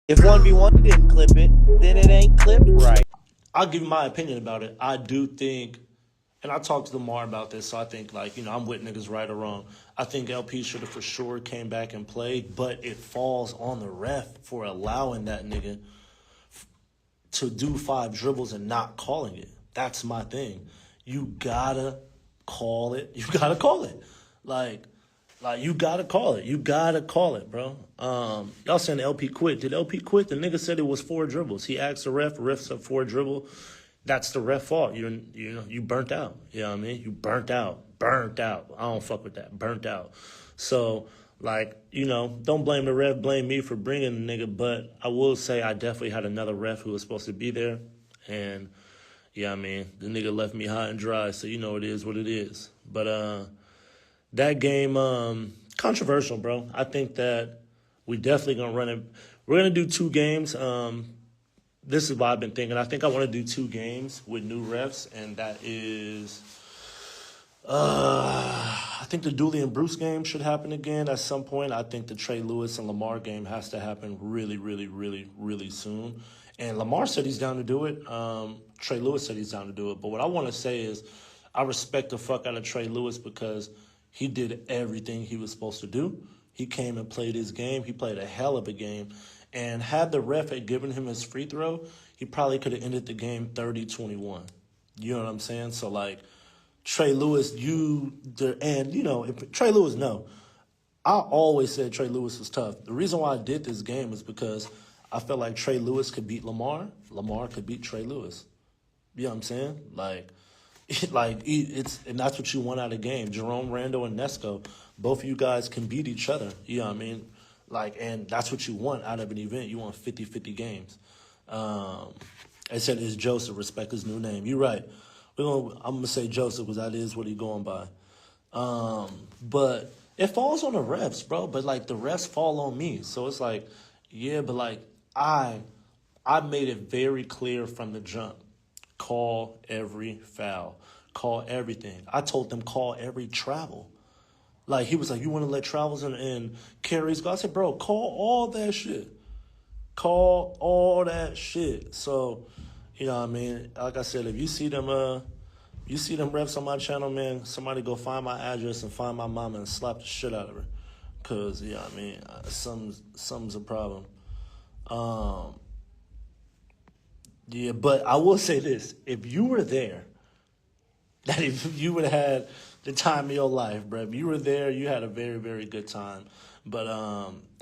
If 1v1 didn't clip it, then it ain't clipped right. I'll give you my opinion about it. I do think, and I talked to Lamar about this, so I think, I'm with niggas right or wrong. I think LP should have for sure came back and played, but it falls on the ref for allowing that nigga to do 5 dribbles and not calling it. That's my thing. You gotta call it. You gotta call it. Like you gotta call it. You gotta call it, bro. Y'all saying LP quit. Did LP quit? The nigga said it was 4 dribbles. He asked the ref said 4 dribble. That's the ref fault. You burnt out. You know what I mean? You burnt out. Burnt out. I don't fuck with that. Burnt out. So, don't blame the ref, blame me for bringing the nigga, but I will say I definitely had another ref who was supposed to be there, and, the nigga left me high and dry, so you know it is what it is. But that game, controversial, bro. I think that we definitely going to run it. We're going to do 2 games. This is what I've been thinking. I think I want to do 2 games with new refs, and that is... I think the Dooley and Bruce game should happen again at some point. I think the Trey Lewis and Lamar game has to happen really, really, really, really soon. And Lamar said he's down to do it. Trey Lewis said he's down to do it. But what I want to say is I respect the fuck out of Trey Lewis because he did everything he was supposed to do. He came and played his game. He played a hell of a game. And had the ref had given him his free throw, he probably could have ended the game 30-21. You know what I'm saying? So, Trey Lewis, if Trey Lewis, no. I always said Trey Lewis was tough. The reason why I did this game is because I felt like Trey Lewis could beat Lamar. Lamar could beat Trey Lewis. You know what I'm saying? And that's what you want out of the game. Jerome Randall and Nesco, both of you guys can beat each other. You know what I mean? And that's what you want out of an event. You want 50-50 games. I said, is Joseph, respect his new name. You're right. I'm going to say Joseph because that is what he's going by. But it falls on the refs, bro. But, the refs fall on me. So it's I made it very clear from the jump. Call every foul. Call everything. I told them call every travel. He was like, you want to let travels and carries go? I said, bro, call all that shit. Call all that shit. So... You know what I mean? Like I said, if you see them refs on my channel, man, somebody go find my address and find my mama and slap the shit out of her. Because, something's a problem. But I will say this. If you were there, that if you would have had the time of your life, bro. If you were there, you had a very, very good time. But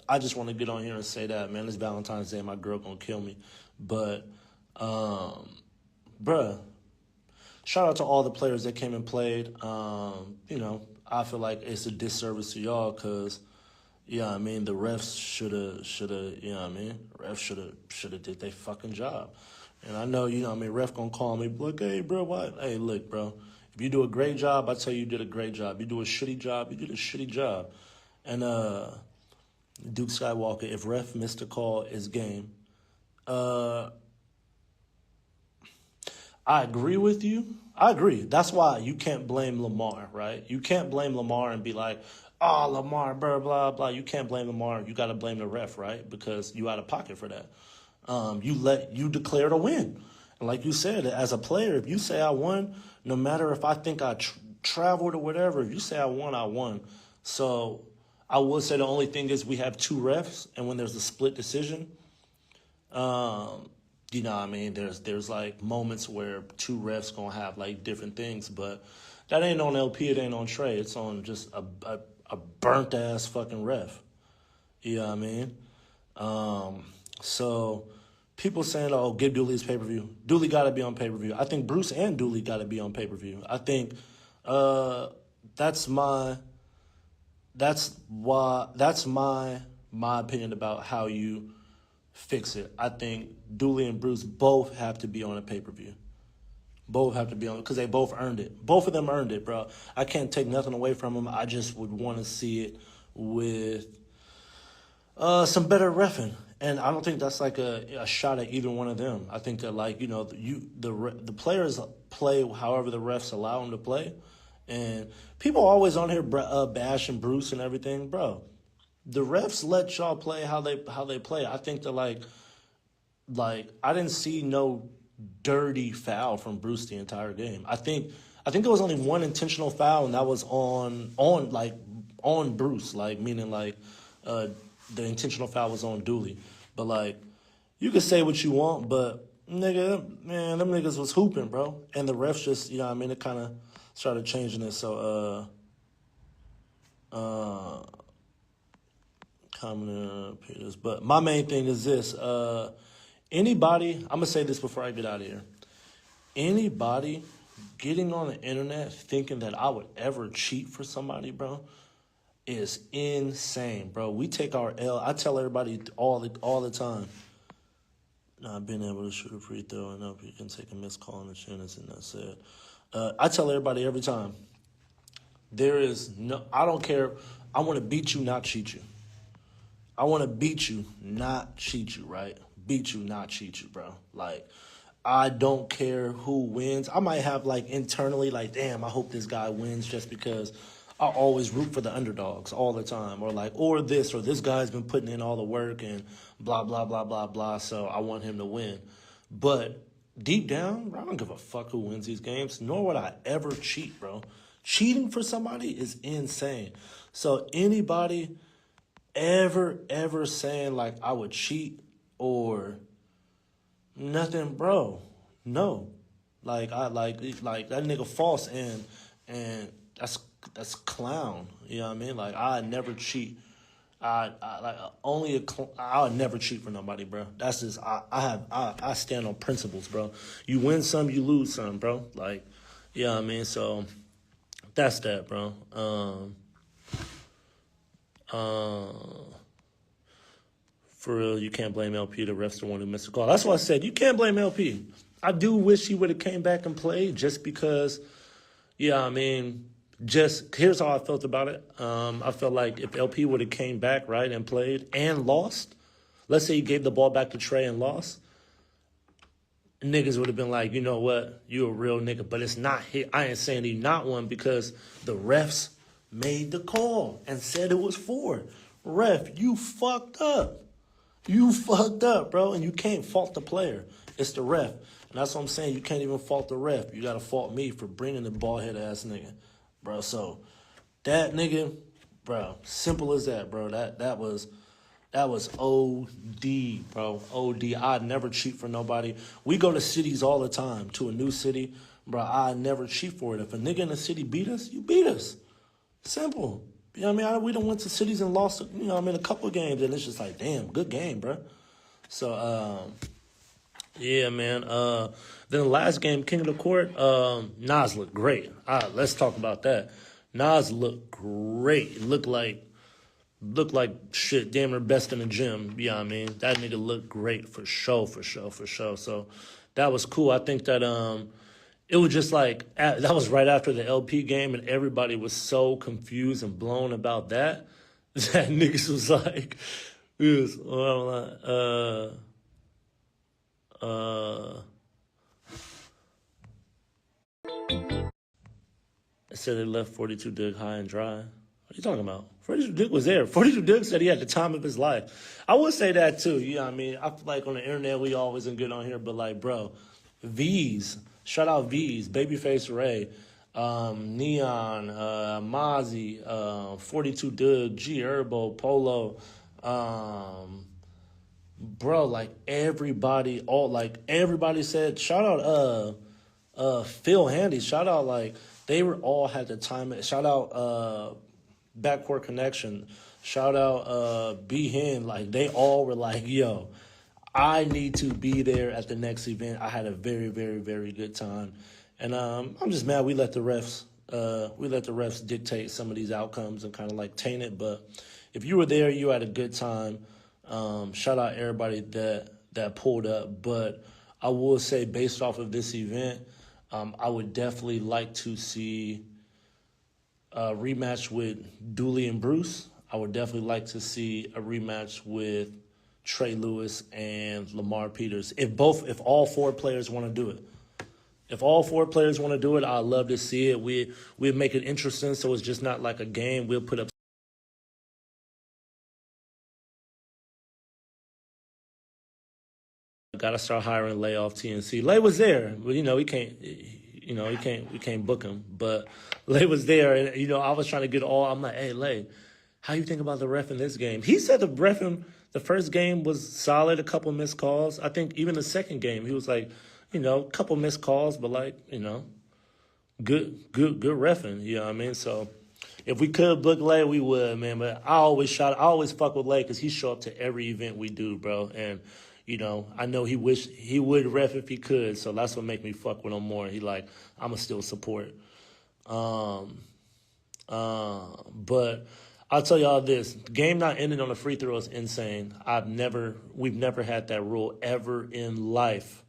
I just want to get on here and say that, man, it's Valentine's Day. My girl gonna kill me. But... bruh, shout out to all the players that came and played. I feel like it's a disservice to y'all because, the refs should have did their fucking job. And I know, ref gonna call me, like, hey, bro, what? Hey, look, bro, if you do a great job, I tell you did a great job. You do a shitty job, you did a shitty job. And, Duke Skywalker, if ref missed a call, it's game. I agree with you. I agree. That's why you can't blame Lamar, right? You can't blame Lamar and be like, oh, Lamar, blah, blah, blah. You can't blame Lamar. You got to blame the ref, right? Because you out of pocket for that. You declared a win. And like you said, as a player, if you say I won, no matter if I think I traveled or whatever, if you say I won, I won. So I will say the only thing is we have 2 refs, and when there's a split decision, there's moments where 2 refs gonna have different things, but that ain't on LP, it ain't on Trey. It's on just a burnt ass fucking ref. You know what I mean? So people saying, "Oh, give Dooley's pay per view." Dooley got to be on pay per view. I think Bruce and Dooley got to be on pay per view. I think that's my opinion about how you fix it. I think Dooley and Bruce both have to be on a pay-per-view. Both have to be on because they both earned it. Both of them earned it, bro. I can't take nothing away from them. I just would want to see it with some better reffing. And I don't think that's a shot at either one of them. I think that the players play however the refs allow them to play. And people are always on here bashing Bruce and everything, bro. the refs let y'all play how they play. I think that like I didn't see no dirty foul from Bruce the entire game. I think there was only one intentional foul, and that was on Bruce, like meaning like the intentional foul was on Dooley. But like you can say what you want, but nigga, man, them niggas was hooping, bro. And the refs just, you know what I mean, it kind of started changing it. So common Peters. But my main thing is this. Anybody, I'm going to say this before I get out of here. Anybody getting on the internet thinking that I would ever cheat for somebody, bro, is insane, bro. We take our L. I tell everybody all the time. Not being able to shoot a free throw and up, you can take a missed call on the chance, and that's it. I tell everybody every time. There is no, I don't care. I want to beat you, not cheat you. I want to beat you, not cheat you, right? Beat you, not cheat you, bro. Like, I don't care who wins. I might have, like, internally, like, damn, I hope this guy wins just because I always root for the underdogs all the time. Or, like, or this guy's been putting in all the work and blah, blah, blah, blah, blah, so I want him to win. But deep down, bro, I don't give a fuck who wins these games, nor would I ever cheat, bro. Cheating for somebody is insane. So anybody ever saying, like, I would cheat or nothing, bro, no. Like, that nigga false, and that's clown. You know what I mean? Like, I never cheat. I would never cheat for nobody, bro. That's just I stand on principles, bro. You win some, you lose some, bro. Like, you know what I mean? So that's that, bro. For real, you can't blame LP. The ref's the one who missed the call. That's why I said you can't blame LP. I do wish he would have came back and played just because, yeah, I mean, just here's how I felt about it. I felt like if LP would have came back, right, and played and lost, let's say he gave the ball back to Trey and lost, niggas would have been like, you know what, you a real nigga. But it's not hit. I ain't saying he not one because the refs made the call and said it was 4. Ref, you fucked up. You fucked up, bro, and you can't fault the player. It's the ref. And that's what I'm saying. You can't even fault the ref. You got to fault me for bringing the ball-head-ass nigga, bro. So that nigga, bro, simple as that, bro. That was OD, bro, OD. I'd never cheat for nobody. We go to cities all the time, to a new city. Bro, I'd never cheat for it. If a nigga in the city beat us, you beat us. Simple. You know what I mean? We done went to cities and lost, you know what I mean, a couple of games, and it's just like, damn, good game, bro. So, yeah, man. Then the last game, King of the Court, Nas looked great. Let's talk about that. Nas looked great. It looked like shit, damn near best in the gym. You know what I mean? That nigga looked great for sure. So that was cool. I think that it was just like, that was right after the LP game, and everybody was so confused and blown about that niggas was like, I said they left 42 Dig high and dry. What are you talking about? 42 Dig was there. 42 Dig said he had the time of his life. I would say that too. You know what I mean? I feel like on the internet we always good on here, but like, bro, V's, shout out V's, Babyface Ray, Neon, Mozzie, 42 Dig, G Herbo, Polo, bro, like everybody said, shout out Phil Handy, shout out, like, they were all had the time. Shout out Backcourt Connection. Shout out B Hen. Like, they all were like, yo, I need to be there at the next event. I had a very, very, very good time. And I'm just mad we let the refs dictate some of these outcomes and kind of like taint it. But if you were there, you had a good time. Shout out everybody that pulled up. But I will say, based off of this event, I would definitely like to see a rematch with Dooley and Bruce. I would definitely like to see a rematch with Trey Lewis and Lamar Peters. If all 4 players want to do it. If all 4 players want to do it, I'd love to see it. We'd make it interesting so it's just not like a game. We'll put up Gotta start hiring Lay off TNC. Lay was there, but we can't book him. But Lay was there, and I was trying to get I'm like, hey Lay, how you think about the ref in this game? He said the ref in the first game was solid, a couple missed calls. I think even the second game, he was like, a couple missed calls, but good reffing. You know what I mean? So if we could book Lay, we would, man. But I always fuck with Lay because he show up to every event we do, bro. And I know he wish he would ref if he could. So that's what make me fuck with him more. He like, I'ma still support. But I'll tell y'all this: game not ending on a free throw is insane. We've never had that rule ever in life.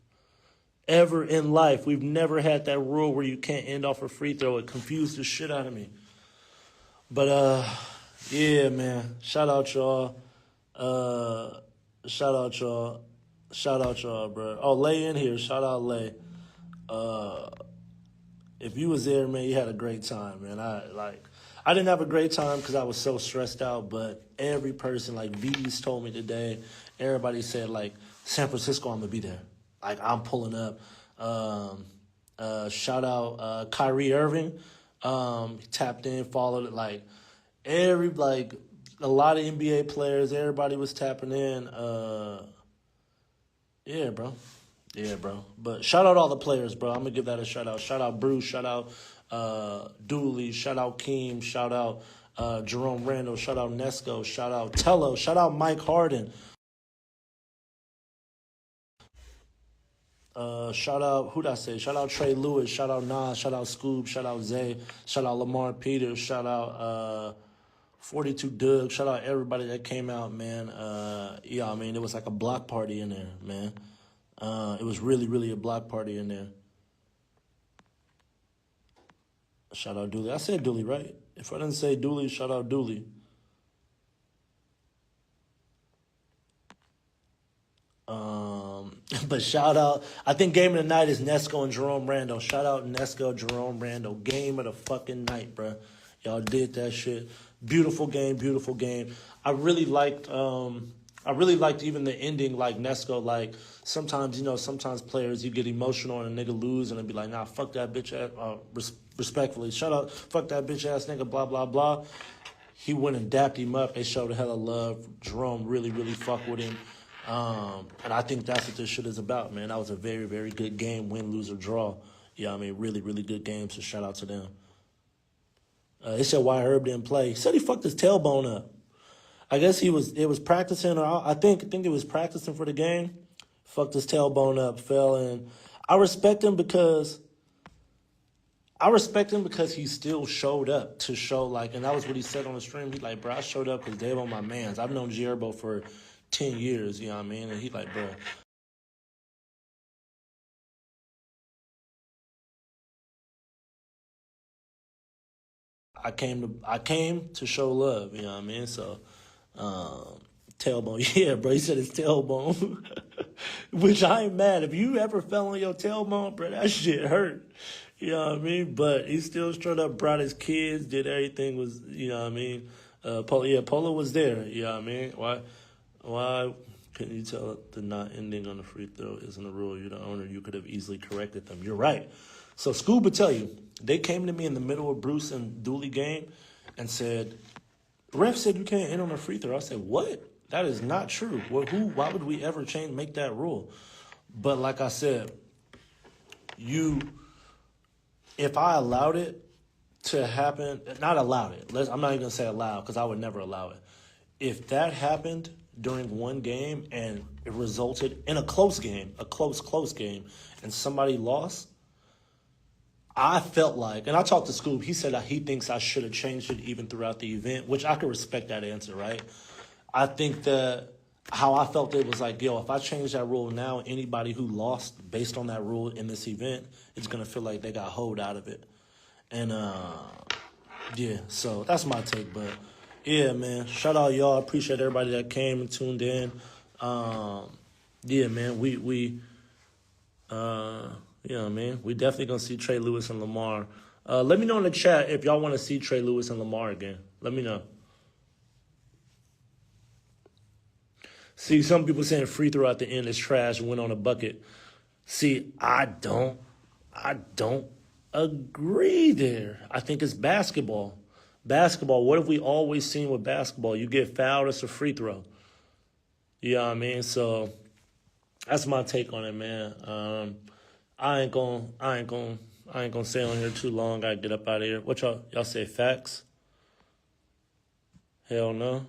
Ever in life, we've never had that rule where you can't end off a free throw. It confused the shit out of me. But yeah, man. Shout out y'all. Shout out y'all, bro. Oh, Lay in here. Shout out Lay. If you was there, man, you had a great time, man. I didn't have a great time because I was so stressed out, but every person, like V's told me today, everybody said, like, San Francisco, I'm going to be there. Like, I'm pulling up. Shout out Kyrie Irving. He tapped in, followed it. Like, a lot of NBA players, everybody was tapping in. Yeah, bro. But shout out all the players, bro. I'm going to give that a shout out. Shout out Bruce. Shout out Dooley. Shout out Keem. Shout out Jerome Randall. Shout out Nesco. Shout out Tello. Shout out Mike Harden. Shout out, who'd I say? Shout out Trey Lewis. Shout out Nas. Shout out Scoob. Shout out Zay. Shout out Lamar Peters. Shout out 42 Doug. Shout out everybody that came out, man. Yeah, I mean, it was like a block party in there, man. It was really, really a block party in there. Shout out Dooley. I said Dooley, right? If I didn't say Dooley, shout out Dooley. But shout out, I think game of the night is Nesco and Jerome Randall. Shout out Nesco, Jerome Randall. Game of the fucking night, bro. Y'all did that shit. Beautiful game, beautiful game. I really liked even the ending, like Nesco, like sometimes, sometimes players, you get emotional and a nigga lose and it'd be like, nah, fuck that bitch ass, respectfully. Shout out, fuck that bitch ass nigga, blah, blah, blah. He went and dapped him up. They showed a hell of love. Jerome really, really fucked with him. And I think that's what this shit is about, man. That was a very, very good game, win, lose, or draw. Yeah, I mean, really, really good game, so shout out to them. They said why Herb didn't play. He said he fucked his tailbone up. I guess it was practicing, or I think it was practicing for the game. Fucked his tailbone up, fell in. I respect him because he still showed up to show, like, and that was what he said on the stream. He like, bro, I showed up because DaveO my mans. I've known Gierbo for 10 years, you know what I mean? And he like, bro, I came to show love, you know what I mean? So, tailbone, yeah, bro, he said his tailbone, which I ain't mad. If you ever fell on your tailbone, bro, that shit hurt, you know what I mean? But he still straight up brought his kids, did everything, was, you know what I mean? Polo was there, you know what I mean? Why couldn't you tell the not ending on the free throw isn't a rule? You're the owner. You could have easily corrected them. You're right. So Scoob would tell you, they came to me in the middle of Bruce and Dooley game and said, ref said you can't end on a free throw. I said, what? That is not true. Why would we ever make that rule? But like I said, if I allowed it to happen, not allowed it. I'm not even going to say allowed because I would never allow it. If that happened during one game and it resulted in a close game, a close game, and somebody lost, I felt like, and I talked to Scoob, he said that he thinks I should have changed it even throughout the event, which I could respect that answer, right? I think that how I felt it was like, yo, if I change that rule now, anybody who lost based on that rule in this event is going to feel like they got hoed out of it. And, yeah, so that's my take, but yeah, man, shout out y'all. Appreciate everybody that came and tuned in. Yeah, man, yeah, man, we definitely gonna see Trey Lewis and Lamar. Let me know in the chat if y'all want to see Trey Lewis and Lamar again. Let me know. See, some people saying free throw at the end is trash and went on a bucket. See, I don't agree there. I think it's basketball. Basketball, what have we always seen with basketball? You get fouled, it's a free throw. You know what I mean? So that's my take on it, man. I ain't gonna stay on here too long. I get up out of here. What y'all say? Facts? Hell no.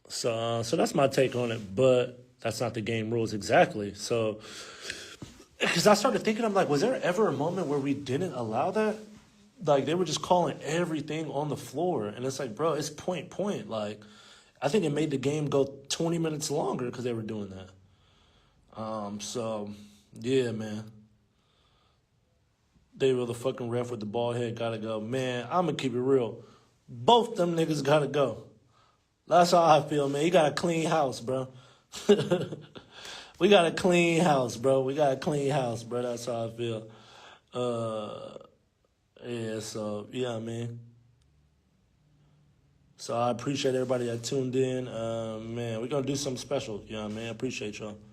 So that's my take on it. But that's not the game rules exactly. So, because I started thinking, I'm like, was there ever a moment where we didn't allow that? Like, they were just calling everything on the floor. And it's like, bro, it's point. Like, I think it made the game go 20 minutes longer because they were doing that. So, yeah, man. DaveO, the fucking ref with the bald head, gotta go. Man, I'm going to keep it real. Both them niggas gotta go. That's how I feel, man. You got a clean house, bro. We got a clean house, bro. That's how I feel. Yeah, so, yeah, man. So I appreciate everybody that tuned in. Man, we're going to do something special. You know what I mean? I appreciate y'all.